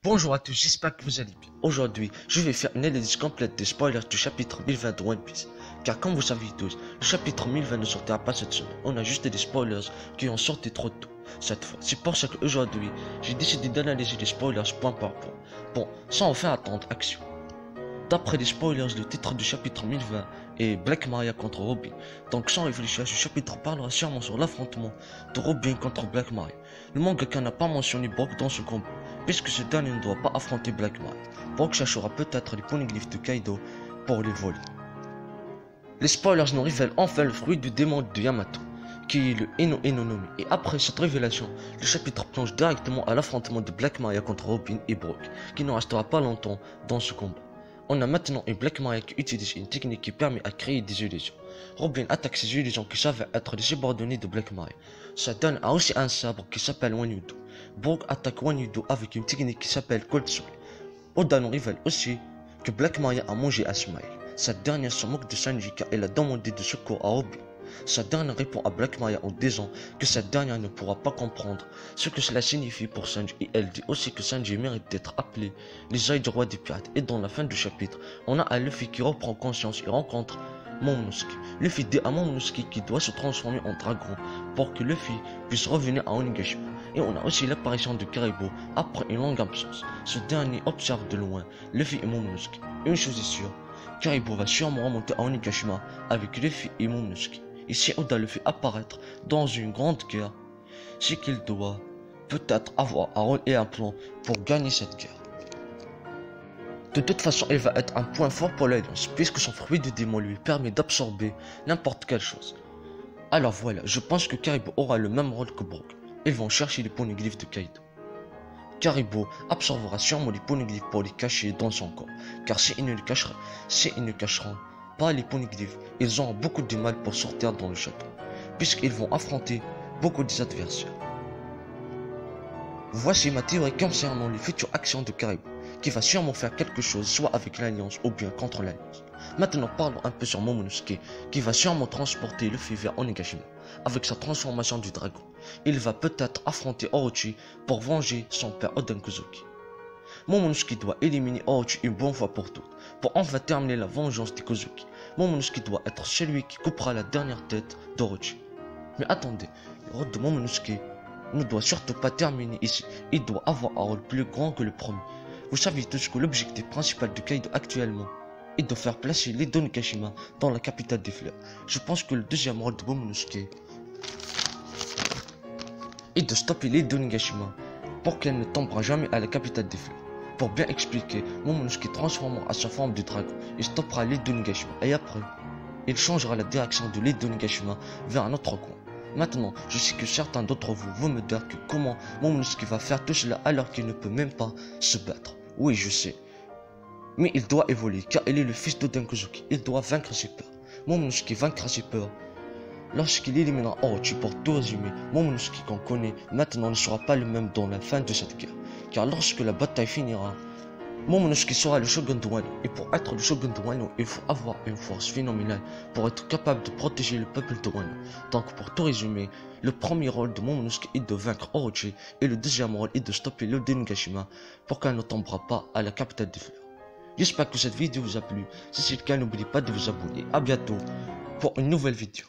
Bonjour à tous, j'espère que vous allez bien. Aujourd'hui, je vais faire une analyse complète des spoilers du chapitre 1020 de One Piece. Car comme vous savez tous, le chapitre 1020 ne sortira pas cette semaine. On a juste des spoilers qui ont sorti trop tôt cette fois. C'est pour ça qu'aujourd'hui, j'ai décidé d'analyser les spoilers point par point. Bon, sans en faire attendre, action. D'après les spoilers, le titre du chapitre 1020 est Black Maria contre Robin. Donc sans réfléchir, ce chapitre parlera sûrement sur l'affrontement de Robin contre Black Maria. Le mangaka n'a pas mentionné Brock dans ce combat, puisque ce dernier ne doit pas affronter Black Maria. Brock cherchera peut-être les poneglyphes de Kaido pour les voler. Les spoilers nous révèlent enfin le fruit du démon de Yamato, qui est le Ino Inonomi. Et après cette révélation, le chapitre plonge directement à l'affrontement de Black Maria contre Robin et Brock, qui ne restera pas longtemps dans ce combat. On a maintenant une Black Maria qui utilise une technique qui permet à créer des illusions. Robin attaque ces illusions qui s'avèrent être des subordonnés de Black Maria. Sa donne a aussi un sabre qui s'appelle Wanyudo. Brock attaque Wanyudo avec une technique qui s'appelle Cold Soul. Oda nous révèle aussi que Black Maria a mangé un Smile. Cette dernière se moque de Sanji car elle a demandé de secours à Robin. Sa dernière répond à Black Maria en disant que cette dernière ne pourra pas comprendre ce que cela signifie pour Sanji, et elle dit aussi que Sanji mérite d'être appelé les ailes du roi des pirates. Et dans la fin du chapitre, on a un Luffy qui reprend conscience et rencontre Momonosuke. Luffy dit à Momonosuke qu'il doit se transformer en dragon pour que Luffy puisse revenir à Onigashima. Et on a aussi l'apparition de Karibo après une longue absence. Ce dernier observe de loin Luffy et Momonosuke. Une chose est sûre, Karibo va sûrement remonter à Onigashima avec Luffy et Momonosuke. Et si Oda le fait apparaître dans une grande guerre, c'est qu'il doit peut-être avoir un rôle et un plan pour gagner cette guerre. De toute façon, il va être un point fort pour l'Alliance, puisque son fruit de démon lui permet d'absorber n'importe quelle chose. Alors voilà, je pense que Karibo aura le même rôle que Brock. Ils vont chercher les poneglyphes de Kaido. Karibo absorbera sûrement les poneglyphes pour les cacher dans son corps, car s'ils ne cacheront pas les poneglyphes, ils auront beaucoup de mal pour sortir dans le château, puisqu'ils vont affronter beaucoup des adversaires. Voici ma théorie concernant les futures actions de Karibo, qui va sûrement faire quelque chose soit avec l'Alliance ou bien contre l'Alliance. Maintenant parlons un peu sur Momonosuke, qui va sûrement transporter Luffy vers Onigashima, avec sa transformation du dragon. Il va peut-être affronter Orochi pour venger son père Oden Kozuki. Momonosuke doit éliminer Orochi une bonne fois pour toutes, pour enfin terminer la vengeance des Kozuki. Momonosuke doit être celui qui coupera la dernière tête d'Orochi. Mais attendez, le rôle de Momonosuke ne doit surtout pas terminer ici. Il doit avoir un rôle plus grand que le premier. Vous savez tous que l'objectif principal de Kaido actuellement est de faire placer les Onigashima dans la capitale des fleurs. Je pense que le deuxième rôle de Momonosuke est de stopper les Onigashima pour qu'elle ne tombera jamais à la capitale des fleurs. Pour bien expliquer, Momonosuke transformera à sa forme de dragon et stoppera les Onigashima, et après, il changera la direction de les Onigashima vers un autre coin. Maintenant, je sais que certains d'entre vous vont me dire que comment Momonosuke va faire tout cela alors qu'il ne peut même pas se battre. Oui, je sais. Mais il doit évoluer car il est le fils d'Oden Kozuki. Il doit vaincre ses peurs. Momonosuke vaincra ses peurs lorsqu'il éliminera Orochi. Pour tout résumer, Momonosuke qu'on connaît maintenant ne sera pas le même dans la fin de cette guerre. Car lorsque la bataille finira, Momonosuke sera le shogun de Wano. Et pour être le shogun de Wano, il faut avoir une force phénoménale pour être capable de protéger le peuple de Wano. Donc pour tout résumer, le premier rôle de Momonosuke est de vaincre Orochi et le deuxième rôle est de stopper le Onigashima pour qu'elle ne tombera pas à la capitale des fleurs. J'espère que cette vidéo vous a plu. Si c'est le cas, n'oubliez pas de vous abonner. A bientôt pour une nouvelle vidéo.